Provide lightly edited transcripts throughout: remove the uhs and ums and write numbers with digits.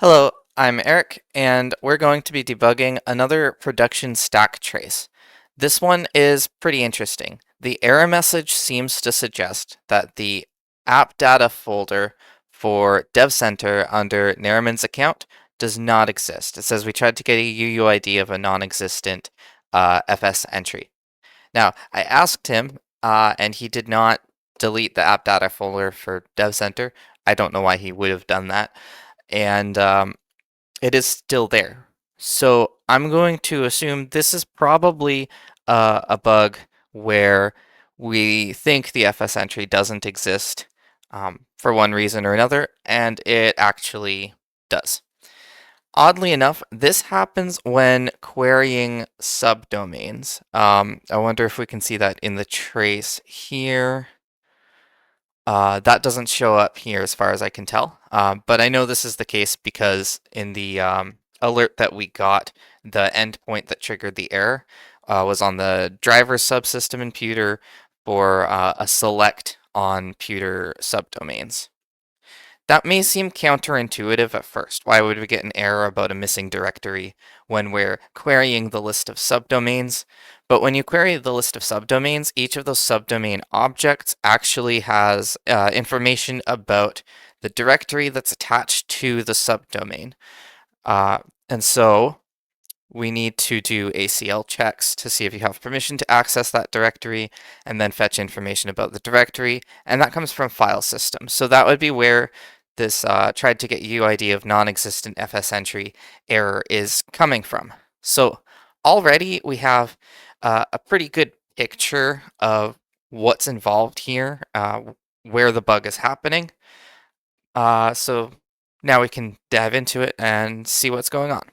Hello, I'm Eric, and we're going to be debugging another production stack trace. This one is pretty interesting. The error message seems to suggest that the app data folder for Dev Center under Nariman's account does not exist. It says we tried to get a UUID of a non-existent FS entry. Now, I asked him, and he did not delete the app data folder for Dev Center. I don't know why he would have done that. And it is still there. So I'm going to assume this is probably a bug where we think the FS entry doesn't exist for one reason or another, and it actually does. Oddly enough, this happens when querying subdomains. I wonder if we can see that in the trace here. That doesn't show up here as far as I can tell, but I know this is the case because in the alert that we got, the endpoint that triggered the error was on the driver subsystem in Pewter for a select on Pewter subdomains. That may seem counterintuitive at first. Why would we get an error about a missing directory when we're querying the list of subdomains? But when you query the list of subdomains, each of those subdomain objects actually has information about the directory that's attached to the subdomain. And so we need to do ACL checks to see if you have permission to access that directory and then fetch information about the directory. And that comes from file system. So that would be where this tried to get UID of non-existent FS entry error is coming from. So already we have a pretty good picture of what's involved here, where the bug is happening. So now we can dive into it and see what's going on.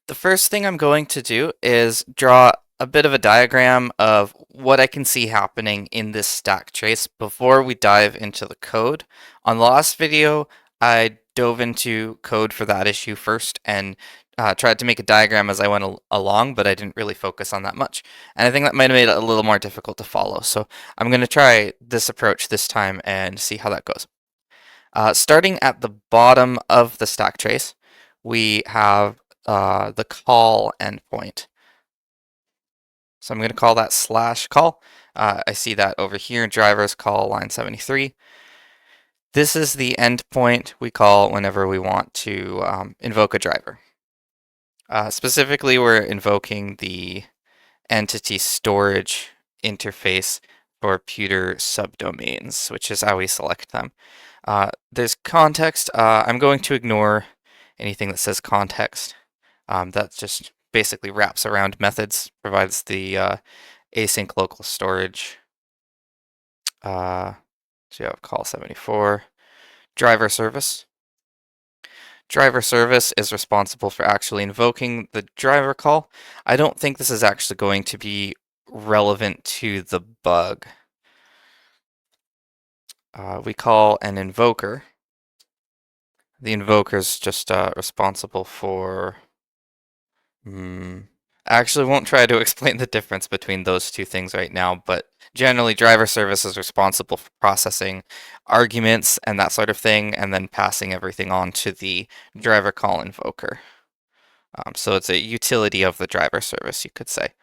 The first thing I'm going to do is draw a bit of a diagram of what I can see happening in this stack trace before we dive into the code. On the last video, I dove into code for that issue first and tried to make a diagram as I went along, but I didn't really focus on that much. And I think that might have made it a little more difficult to follow. So I'm going to try this approach this time and see how that goes. Starting at the bottom of the stack trace, we have the call endpoint. So I'm going to call that slash call. I see that over here in drivers call line 73. This is the endpoint we call whenever we want to invoke a driver. Specifically, we're invoking the entity storage interface for Pewter subdomains, which is how we select them. There's context. I'm going to ignore anything that says context. That just basically wraps around methods, provides the async local storage. So you have call 74. Driver service. Driver service is responsible for actually invoking the driver call. I don't think this is actually going to be relevant to the bug. We call an invoker. The invoker is just responsible for I actually won't try to explain the difference between those two things right now, but generally driver service is responsible for processing arguments and that sort of thing, and then passing everything on to the driver call invoker. So it's a utility of the driver service, you could say.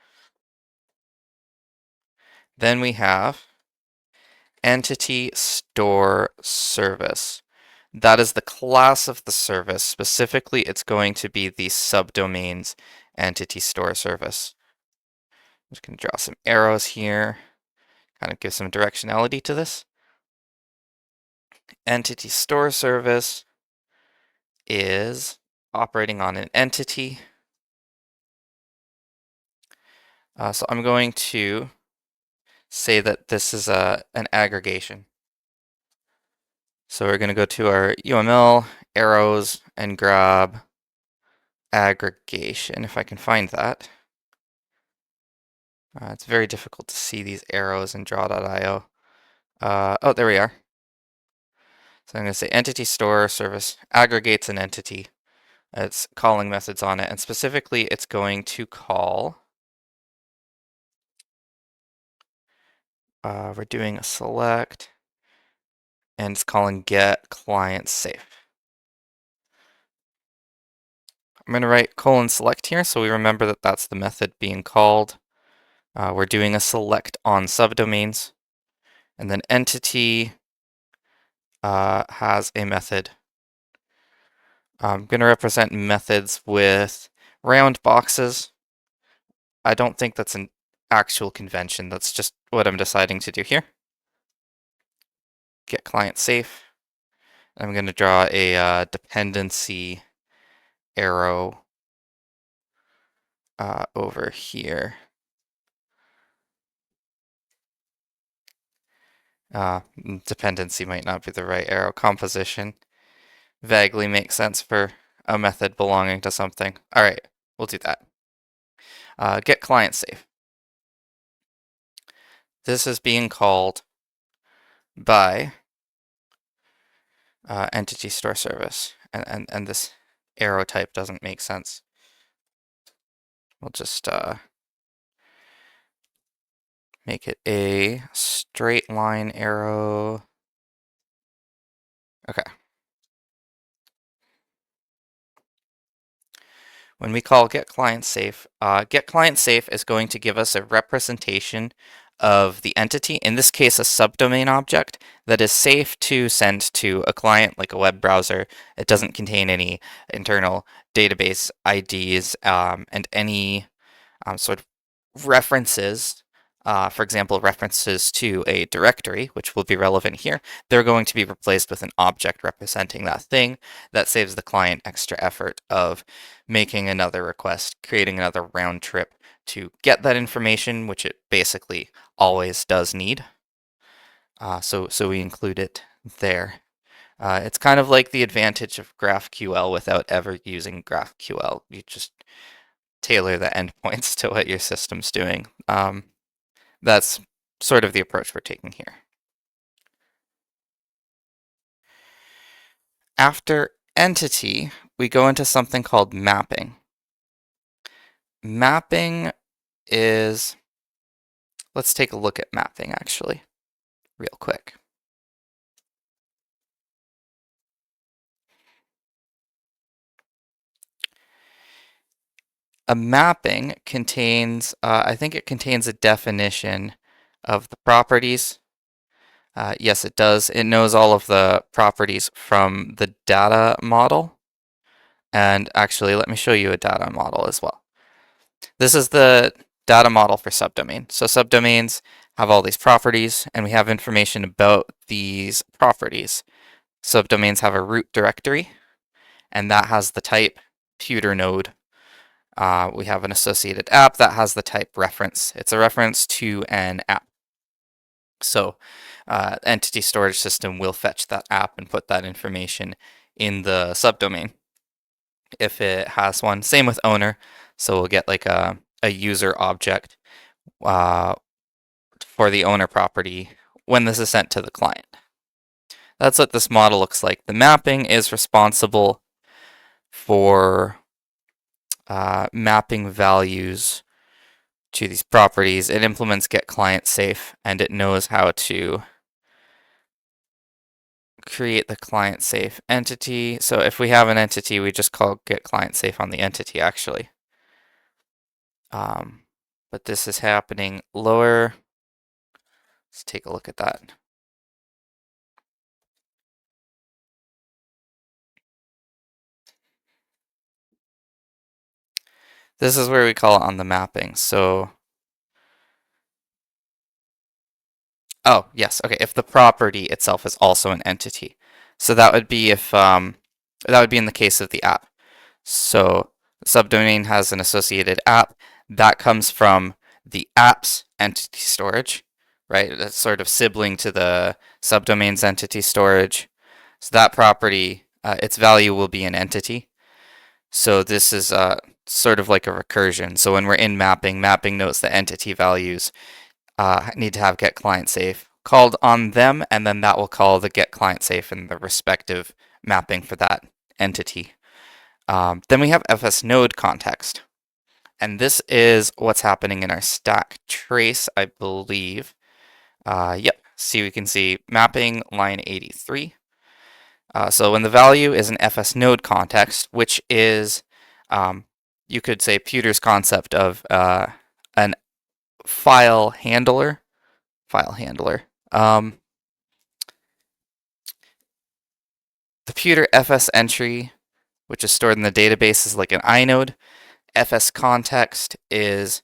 Then we have entity store service. That is the class of the service. Specifically, it's going to be the subdomain's entity store service. I'm just going to draw some arrows here, kind of give some directionality to this. Entity store service is operating on an entity. So I'm going to say that this is an aggregation. So we're going to go to our UML, arrows, and grab aggregation, if I can find that. It's very difficult to see these arrows in draw.io. Oh, there we are. So I'm going to say entity store service aggregates an entity. It's calling methods on it, and specifically it's going to call, we're doing a select, and it's calling get client safe. I'm going to write :select here so we remember that that's the method being called. We're doing a select on subdomains, and then entity has a method. I'm going to represent methods with round boxes. I don't think that's an actual convention. That's just what I'm deciding to do here. Get client safe. I'm going to draw a dependency arrow over here. Dependency might not be the right arrow. Composition vaguely makes sense for a method belonging to something. All right, we'll do that. Get client safe. This is being called by entity store service, and this arrow type doesn't make sense. We'll just make it a straight line arrow. Okay. When we call get client safe is going to give us a representation of the entity, in this case a subdomain object, that is safe to send to a client like a web browser. It doesn't contain any internal database IDs and any sort of references. For example, references to a directory, which will be relevant here, they're going to be replaced with an object representing that thing. That saves the client extra effort of making another request, creating another round trip to get that information, which it basically always does need. So we include it there. It's kind of like the advantage of GraphQL without ever using GraphQL. You just tailor the endpoints to what your system's doing. That's sort of the approach we're taking here. After entity, we go into something called mapping. Mapping is, let's take a look at mapping actually, real quick. A mapping contains, I think it contains a definition of the properties. Yes, it does. It knows all of the properties from the data model. And actually, let me show you a data model as well. This is the data model for subdomain. So subdomains have all these properties, and we have information about these properties. Subdomains have a root directory, and that has the type tutor node. We have an associated app that has the type reference. It's a reference to an app. So entity storage system will fetch that app and put that information in the subdomain if it has one. Same with owner. So we'll get like a user object for the owner property when this is sent to the client. That's what this model looks like. The mapping is responsible for mapping values to these properties. It implements get client safe, and it knows how to create the client safe entity. So if we have an entity, we just call get client safe on the entity actually. But this is happening lower. Let's take a look at that. This is where we call it on the mapping. So, oh, yes, okay, if the property itself is also an entity. So that would be if, that would be in the case of the app. So subdomain has an associated app that comes from the app's entity storage, right? That's sort of sibling to the subdomain's entity storage. So that property, its value will be an entity. So this is sort of like a recursion. So when we're in mapping, mapping knows the entity values need to have get client safe called on them, and then that will call the get client safe in the respective mapping for that entity. Then we have fs node context. And this is what's happening in our stack trace, I believe. Yep. we can see mapping line 83. So when the value is an FS node context, which is, you could say, Pewter's concept of an file handler. Um, the Pewter FS entry, which is stored in the database, is like an inode. FS context is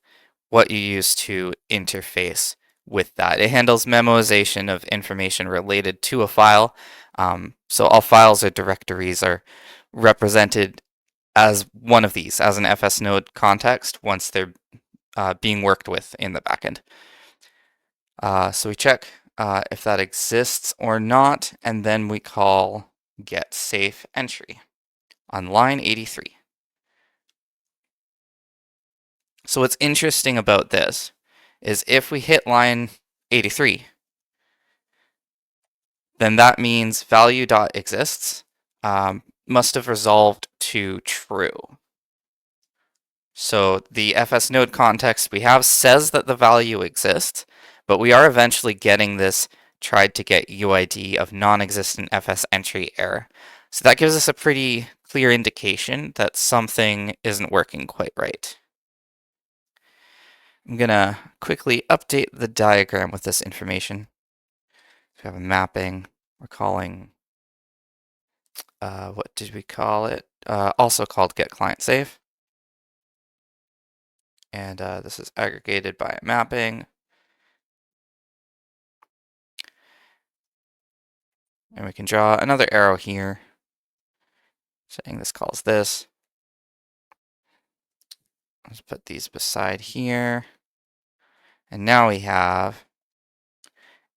what you use to interface with that. It handles memoization of information related to a file. So all files or directories are represented as one of these, as an FS node context, once they're being worked with in the backend. So we check if that exists or not, and then we call get safe entry on line 83. So what's interesting about this is if we hit line 83, then that means value.exists must have resolved to true. So the FS node context we have says that the value exists, but we are eventually getting this tried to get UID of non-existent FS entry error. So that gives us a pretty clear indication that something isn't working quite right. I'm gonna quickly update the diagram with this information. We have a mapping. We're calling, what did we call it? Also called get client safe. And this is aggregated by a mapping. And we can draw another arrow here saying this calls this. Let's put these beside here. And now we have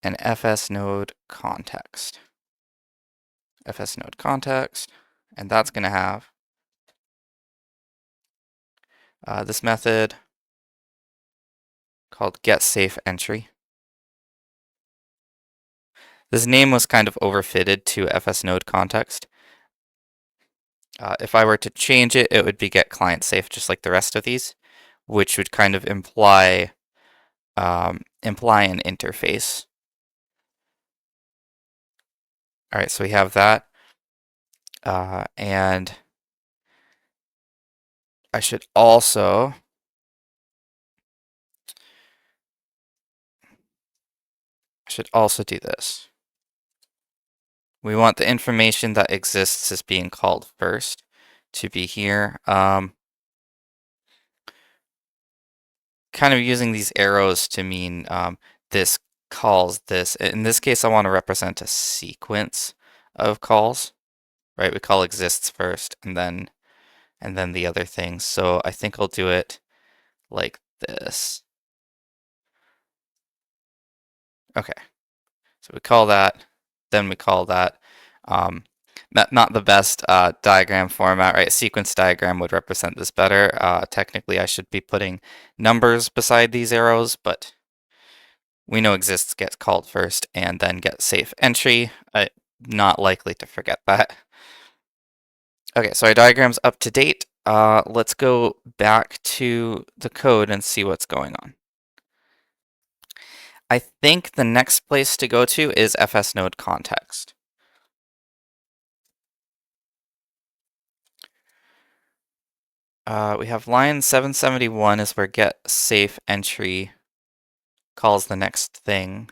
an FS node context. FS node context. And that's going to have this method called getSafeEntry. This name was kind of overfitted to FS node context. If I were to change it, it would be getClientSafe, just like the rest of these, which would kind of imply an interface. All right, so we have that. And I should also do this. We want the information that exists as being called first to be here. Kind of using these arrows to mean this calls this. In this case, I want to represent a sequence of calls, right? We call exists first and then the other things. So I think I'll do it like this. Okay. So we call that, then we call that. Not the best diagram format, right? A sequence diagram would represent this better. Technically, I should be putting numbers beside these arrows, but we know exists gets called first and then get safe entry. Not likely to forget that. Okay, so our diagram's up to date. Let's go back to the code and see what's going on. I think the next place to go to is FS node context. We have line 771 is where get safe entry calls the next thing.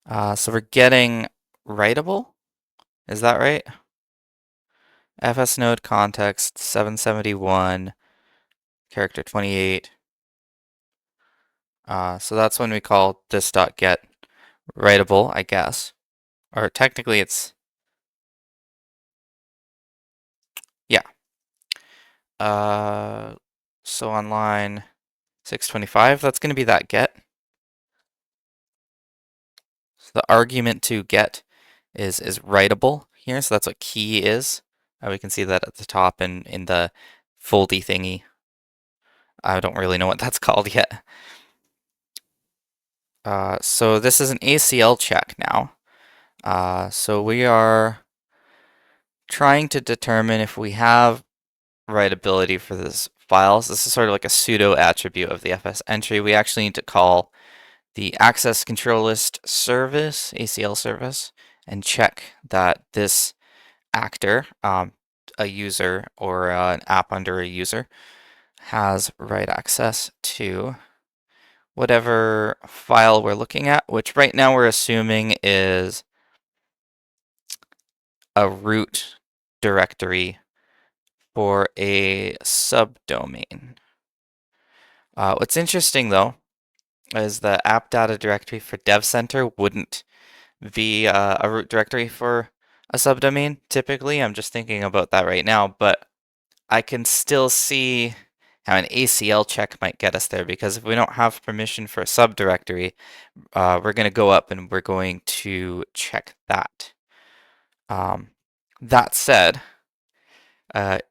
So we're getting writable. Is that right? FS node context 771 character 28. So that's when we call this dot get writable, I guess. Or technically it's, yeah. So on line 625, that's going to be that get. So the argument to get is writable here, so that's what key is. We can see that at the top and in the foldy thingy. I don't really know what that's called yet. So this is an ACL check now. So we are trying to determine if we have writability for this files. This is sort of like a pseudo attribute of the FS entry. We actually need to call the access control list service, ACL service, and check that this actor, a user or an app under a user, has write access to whatever file we're looking at, which right now we're assuming is a root directory for a subdomain. What's interesting though is the app data directory for Dev Center wouldn't be a root directory for a subdomain typically. I'm just thinking about that right now, but I can still see how an ACL check might get us there, because if we don't have permission for a subdirectory, we're going to go up and we're going to check that. That said,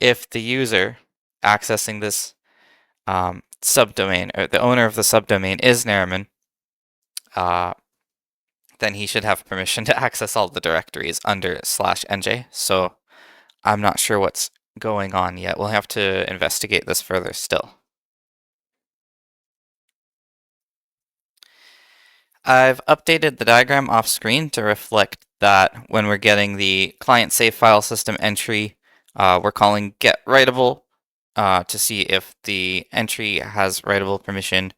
if the user accessing this subdomain, or the owner of the subdomain is Nariman, then he should have permission to access all the directories under /nj. So I'm not sure what's going on yet. We'll have to investigate this further still. I've updated the diagram off screen to reflect that when we're getting the client save file system entry, we're calling get writable to see if the entry has writable permission,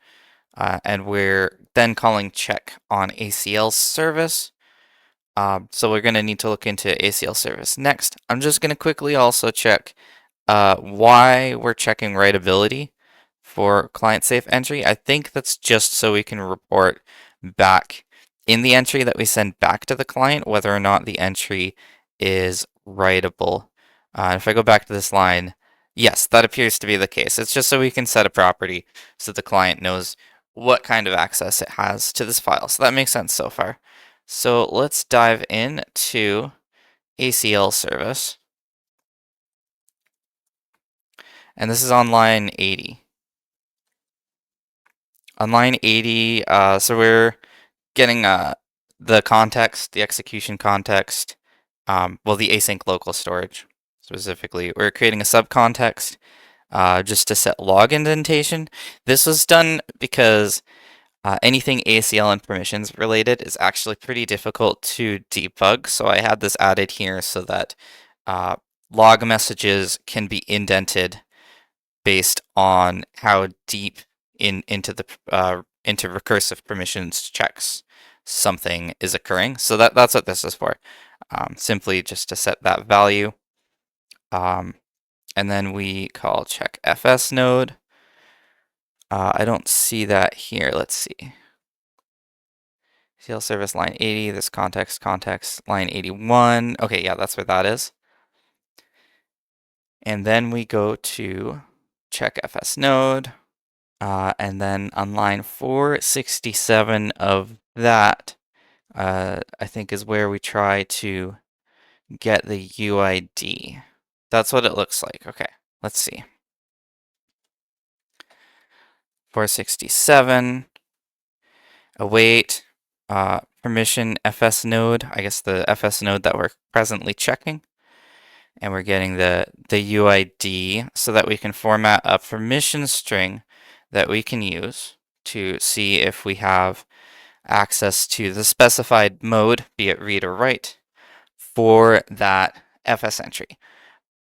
and we're then calling check on ACL service. So we're going to need to look into ACL service next. I'm just going to quickly also check why we're checking writability for client safe entry. I think that's just so we can report back in the entry that we send back to the client whether or not the entry is writable. If I go back to this line, yes, that appears to be the case. It's just so we can set a property so the client knows what kind of access it has to this file. So that makes sense so far. So let's dive into ACL service. And this is on line 80. On line 80, so we're getting the context, the execution context, well, the async local storage specifically. We're creating a subcontext just to set log indentation. This was done because anything ACL and permissions related is actually pretty difficult to debug, so I had this added here so that log messages can be indented based on how deep into recursive permissions checks something is occurring. So that's what this is for. Simply just to set that value. And then we call check fs node. I don't see that here. Let's see. CL service line 80, this context, line 81. Okay, yeah, that's where that is. And then we go to check fs node. And then on line 467 of that, I think is where we try to get the UID. That's what it looks like. Okay, let's see. 467, await permission fs node, I guess the fs node that we're presently checking. And we're getting the UID so that we can format a permission string that we can use to see if we have access to the specified mode, be it read or write, for that fs entry.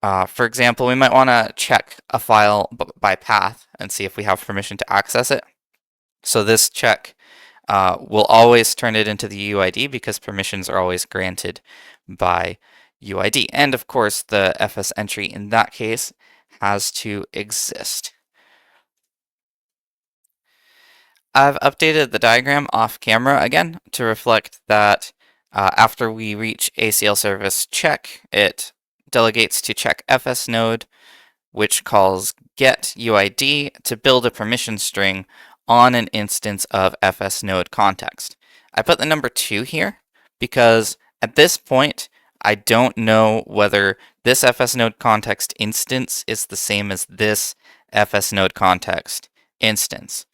For example, we might want to check a file by path and see if we have permission to access it. So this check will always turn it into the UID because permissions are always granted by UID. And of course, the fs entry in that case has to exist. I've updated the diagram off camera again to reflect that after we reach ACL service check, it delegates to check fs node, which calls get UID to build a permission string on an instance of fs node context. I put the number 2 here because at this point, I don't know whether this fs node context instance is the same as this fs node context instance.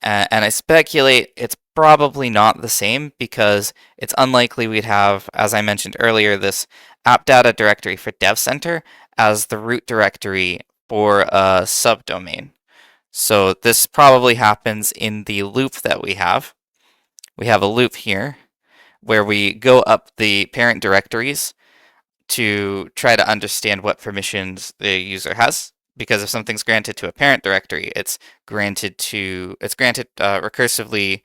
And I speculate it's probably not the same because it's unlikely we'd have, as I mentioned earlier, this app data directory for Dev Center as the root directory for a subdomain. So this probably happens in the loop that we have. we have a loop here where we go up the parent directories to try to understand what permissions the user has. Because if something's granted to a parent directory, it's granted recursively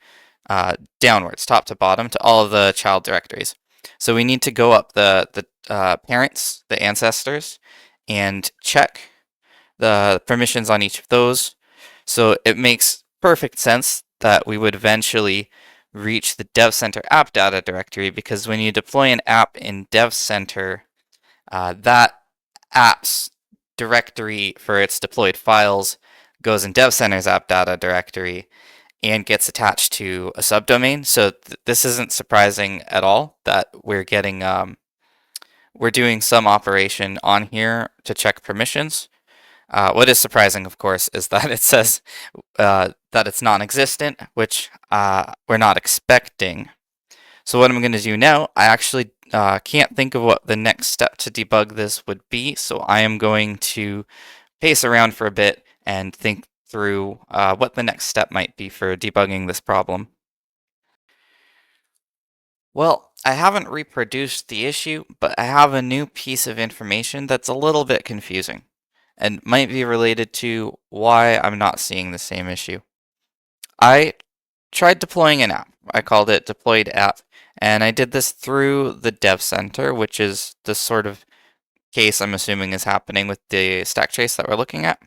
downwards, top to bottom, to all of the child directories. So we need to go up the parents, the ancestors, and check the permissions on each of those. So it makes perfect sense that we would eventually reach the Dev Center app data directory, because when you deploy an app in Dev Center, that app's directory for its deployed files goes in Dev Center's app data directory and gets attached to a subdomain. So this isn't surprising at all that we're doing some operation on here to check permissions. What is surprising, of course, is that it says that it's non-existent, which we're not expecting. So what I'm going to do now, I actually can't think of what the next step to debug this would be, so I am going to pace around for a bit and think through what the next step might be for debugging this problem. Well, I haven't reproduced the issue, but I have a new piece of information that's a little bit confusing and might be related to why I'm not seeing the same issue. I tried deploying an app. I called it deployed app, and I did this through the Dev Center, which is the sort of case I'm assuming is happening with the stack trace that we're looking at.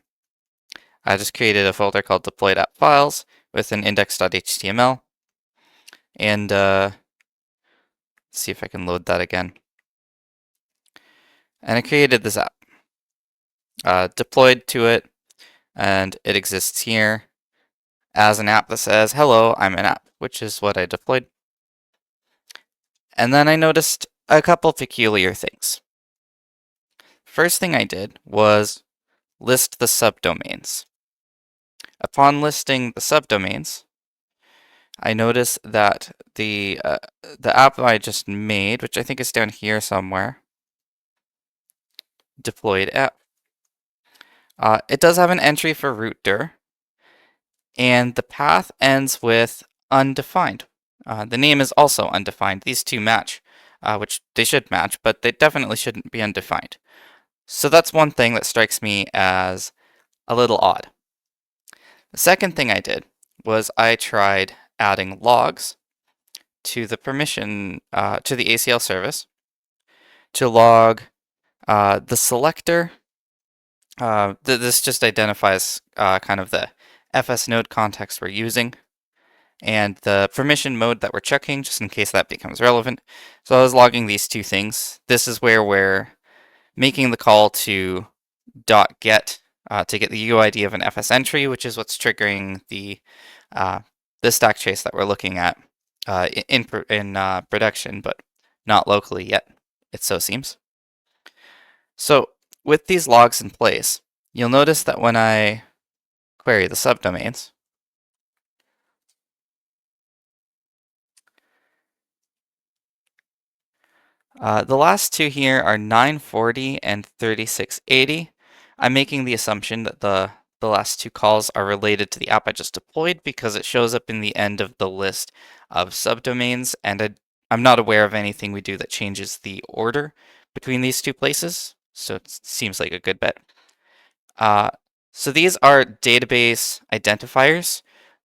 I just created a folder called deployed app files with an index.html, and let's see if I can load that again. And I created this app, deployed to it, and it exists here as an app that says, "Hello, I'm an app," which is what I deployed. And then I noticed a couple peculiar things. First thing I did was list the subdomains. Upon listing the subdomains, I noticed that the app I just made, which I think is down here somewhere, deployed app, it does have an entry for root dir, and the path ends with undefined. The name is also undefined. These two match, which they should match, but they definitely shouldn't be undefined. So that's one thing that strikes me as a little odd. The second thing I did was I tried adding logs to the permission to the ACL service to log the selector. This just identifies kind of the FS node context we're using and the permission mode that we're checking, just in case that becomes relevant. So I was logging these two things. This is where we're making the call to .get to get the UID of an FS entry, which is what's triggering the stack trace that we're looking at in production, but not locally yet, it so seems. So with these logs in place, you'll notice that when I query the subdomains, the last two here are 940 and 3680. I'm making the assumption that the last two calls are related to the app I just deployed because it shows up in the end of the list of subdomains, and I'm not aware of anything we do that changes the order between these two places, so it seems like a good bet. So these are database identifiers.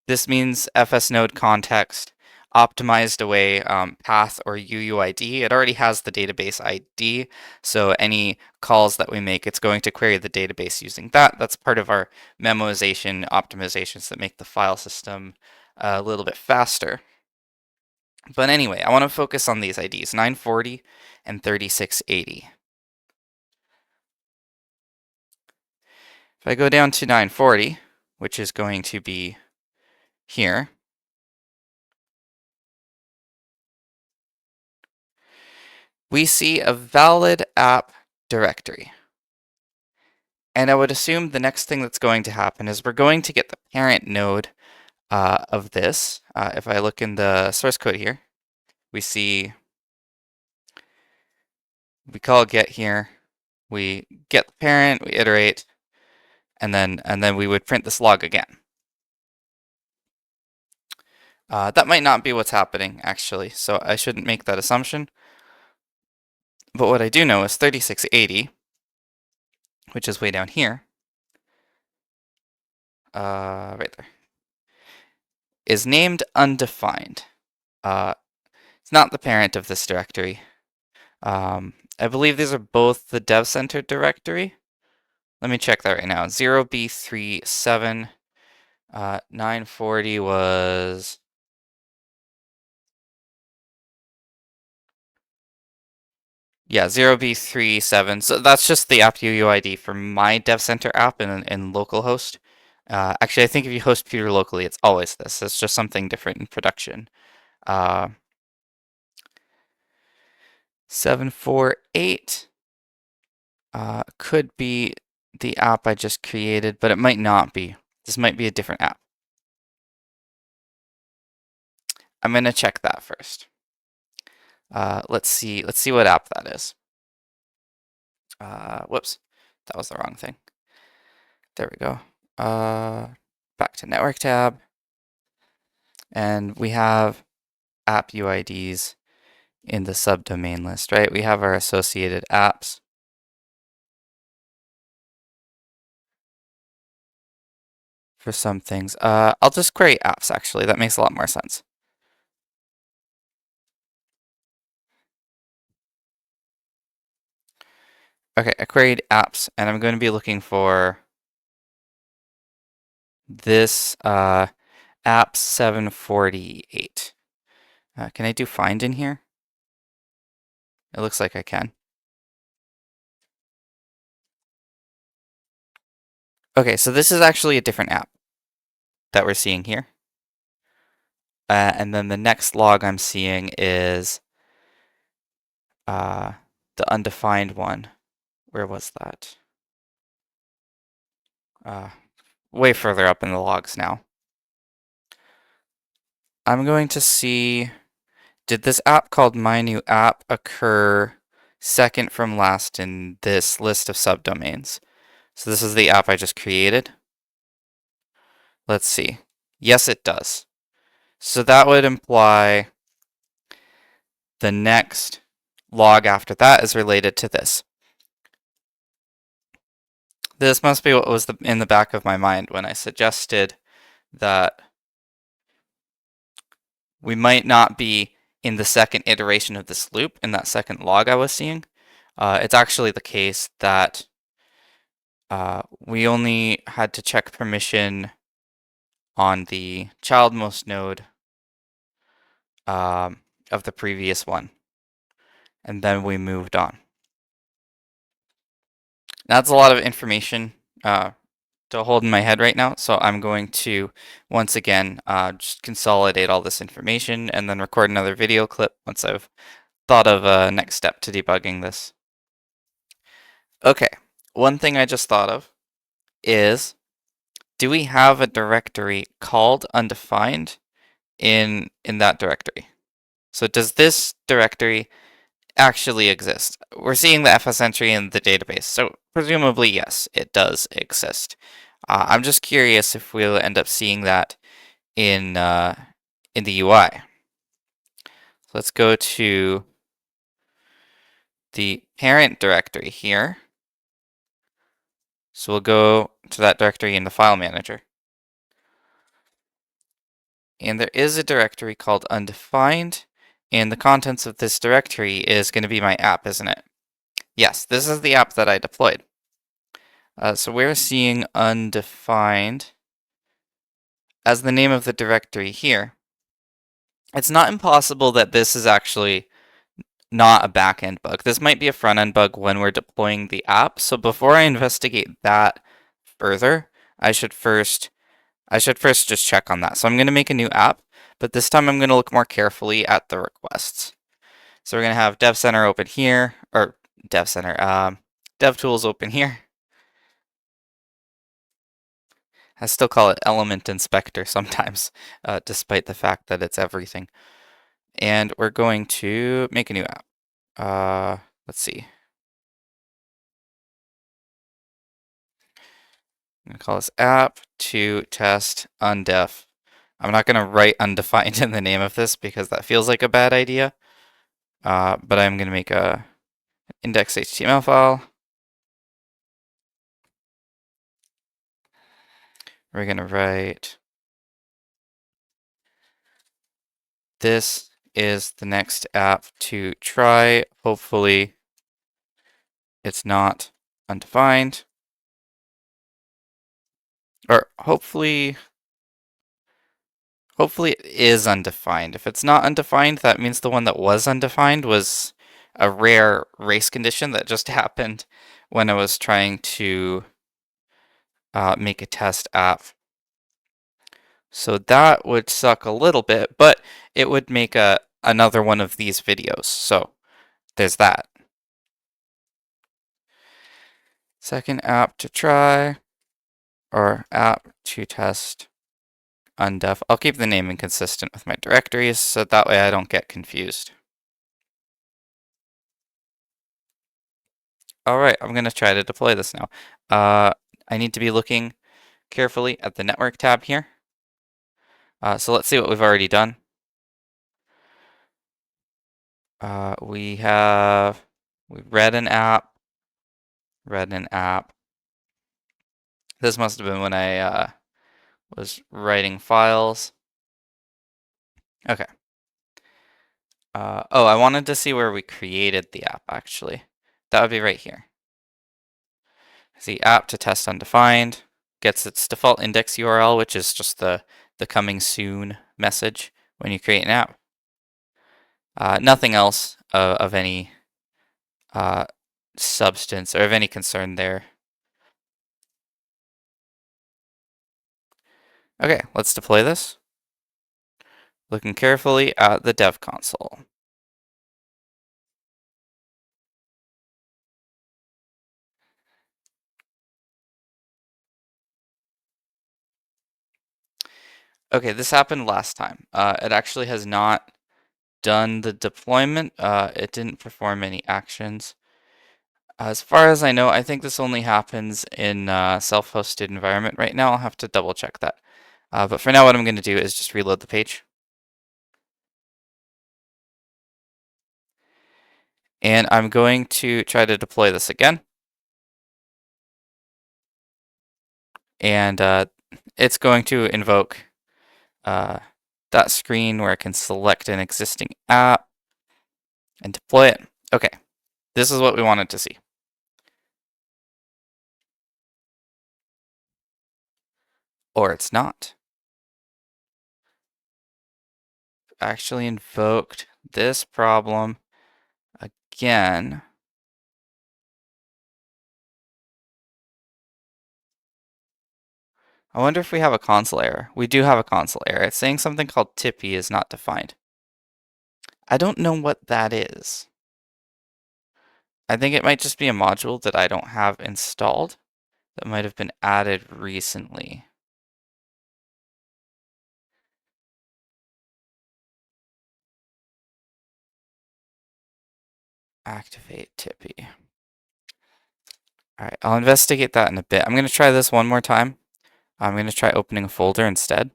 This means FS node context optimized away path or UUID. It already has the database ID, so any calls that we make, it's going to query the database using that. That's part of our memoization optimizations that make the file system a little bit faster. But anyway, I want to focus on these IDs, 940 and 3680. If I go down to 940, which is going to be here, we see a valid app directory. And I would assume the next thing that's going to happen is we're going to get the parent node of this. If I look in the source code here, we see we call get here, we get the parent, we iterate, and then we would print this log again. That might not be what's happening, actually, so I shouldn't make that assumption. But what I do know is 3680, which is way down here, right there, is named undefined. It's not the parent of this directory. I believe these are both the dev center directory. Let me check that right now. 0b37, 940 was... Yeah, 0b37. So that's just the app UUID for my dev center app in localhost. Actually, I think if you host Pewter locally, it's always this. It's just something different in production. 748 could be the app I just created, but it might not be. This might be a different app. I'm going to check that first. Let's see what app that is. Whoops, that was the wrong thing. There we go. Back to network tab. And we have app UIDs in the subdomain list, right? We have our associated apps. For some things. I'll just query apps, actually. That makes a lot more sense. Okay, I queried apps, and I'm going to be looking for this app 748. Can I do find in here? It looks like I can. Okay, so this is actually a different app that we're seeing here. And then the next log I'm seeing is the undefined one. Where was that? Way further up in the logs now. I'm going to see, did this app called My New App occur second from last in this list of subdomains? So this is the app I just created. Let's see. Yes, it does. So that would imply the next log after that is related to this. This must be what was in the back of my mind when I suggested that we might not be in the second iteration of this loop in that second log I was seeing. It's actually the case that we only had to check permission on the childmost node of the previous one, and then we moved on. That's a lot of information to hold in my head right now, so I'm going to once again just consolidate all this information and then record another video clip once I've thought of a next step to debugging this. Okay, one thing I just thought of is, do we have a directory called undefined in that directory? So does this directory actually exist? We're seeing the FS entry in the database, so presumably yes, it does exist. I'm just curious if we'll end up seeing that in the UI. So let's go to the parent directory here. So we'll go to that directory in the file manager. And there is a directory called undefined, and the contents of this directory is going to be my app, isn't it? Yes, this is the app that I deployed. So we're seeing undefined as the name of the directory here. It's not impossible that this is actually not a backend bug. This might be a front-end bug when we're deploying the app. So before I investigate that further, I should first just check on that. So I'm going to make a new app, but this time I'm going to look more carefully at the requests. So we're going to have Dev Center open here, or Dev Center, DevTools open here. I still call it Element Inspector sometimes, despite the fact that it's everything. And we're going to make a new app. Let's see. I'm going to call this app to test undef I'm not going to write undefined in the name of this because that feels like a bad idea. But I'm going to make a index HTML file. We're going to write this is the next app to try. Hopefully it's not undefined. Or hopefully it is undefined. If it's not undefined, that means the one that was undefined was a rare race condition that just happened when I was trying to make a test app. So that would suck a little bit, but it would make another one of these videos. So there's that. Second app to try, or app to test undef. I'll keep the naming consistent with my directories, so that way I don't get confused. All right, I'm going to try to deploy this now. I need to be looking carefully at the network tab here. So let's see what we've already done. We read an app, This must have been when I was writing files. Okay. Oh, I wanted to see where we created the app, actually. That would be right here. The app to test undefined gets its default index URL, which is just the coming soon message when you create an app. Nothing else of any substance or of any concern there. Okay, let's deploy this. Looking carefully at the dev console. Okay, this happened last time. It actually has not done the deployment. It didn't perform any actions. As far as I know, I think this only happens in self-hosted environment right now. I'll have to double check that. But for now, what I'm going to do is just reload the page. And I'm going to try to deploy this again. And it's going to invoke that screen where I can select an existing app and deploy it. Okay, this is what we wanted to see. Or it's not. Actually invoked this problem again. I wonder if we have a console error. We do have a console error. It's saying something called Tippy is not defined. I don't know what that is. I think it might just be a module that I don't have installed that might have been added recently. Activate Tippy. All right, I'll investigate that in a bit. I'm going to try this one more time. I'm going to try opening a folder instead.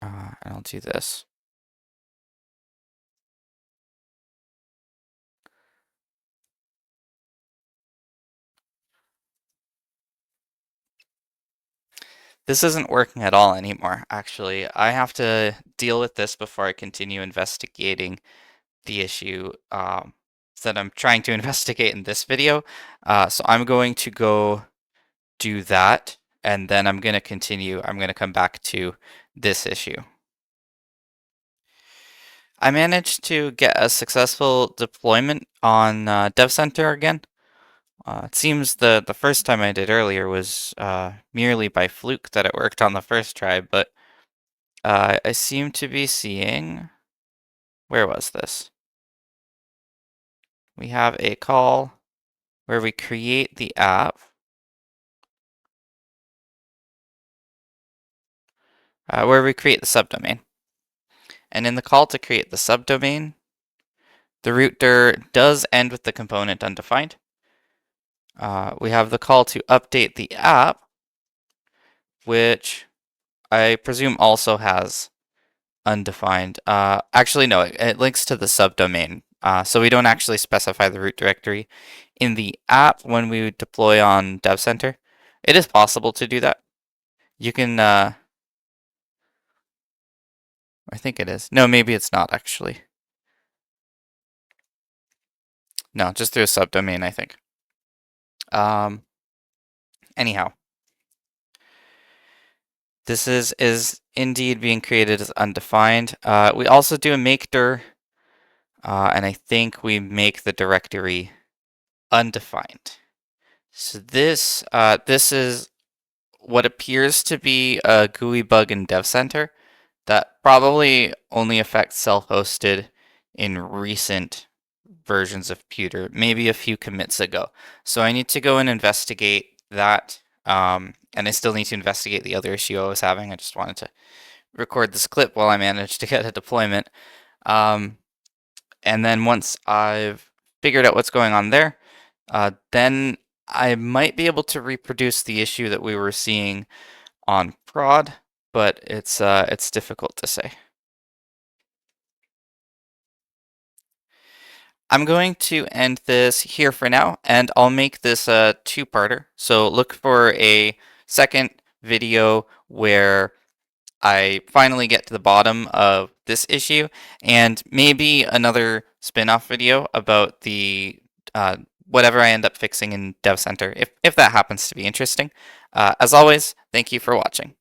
And I'll do this. This isn't working at all anymore, actually. I have to deal with this before I continue investigating the issue that I'm trying to investigate in this video. So I'm going to go do that, and then I'm going to continue. I'm going to come back to this issue. I managed to get a successful deployment on Dev Center again. It seems the first time I did earlier was merely by fluke that it worked on the first try, but I seem to be seeing, where was this? We have a call where we create the app. Where we create the subdomain. And in the call to create the subdomain, the root dir does end with the component undefined. We have the call to update the app, which I presume also has undefined. Actually, no, it links to the subdomain. So we don't actually specify the root directory in the app when we deploy on Dev Center. It is possible to do that. You can, I think it is. No, maybe it's not actually. No, just through a subdomain, I think. Anyhow, this is indeed being created as undefined. We also do a make dir, and I think we make the directory undefined. So this is what appears to be a GUI bug in Dev Center that probably only affects self-hosted in recent versions of Pewter, maybe a few commits ago. So I need to go and investigate that, and I still need to investigate the other issue I was having. I just wanted to record this clip while I managed to get a deployment. Um, and then once I've figured out what's going on there, then I might be able to reproduce the issue that we were seeing on prod, but it's difficult to say. I'm going to end this here for now, and I'll make this a two-parter. So look for a second video where I finally get to the bottom of this issue, and maybe another spin-off video about the whatever I end up fixing in Dev Center, if that happens to be interesting. As always, thank you for watching.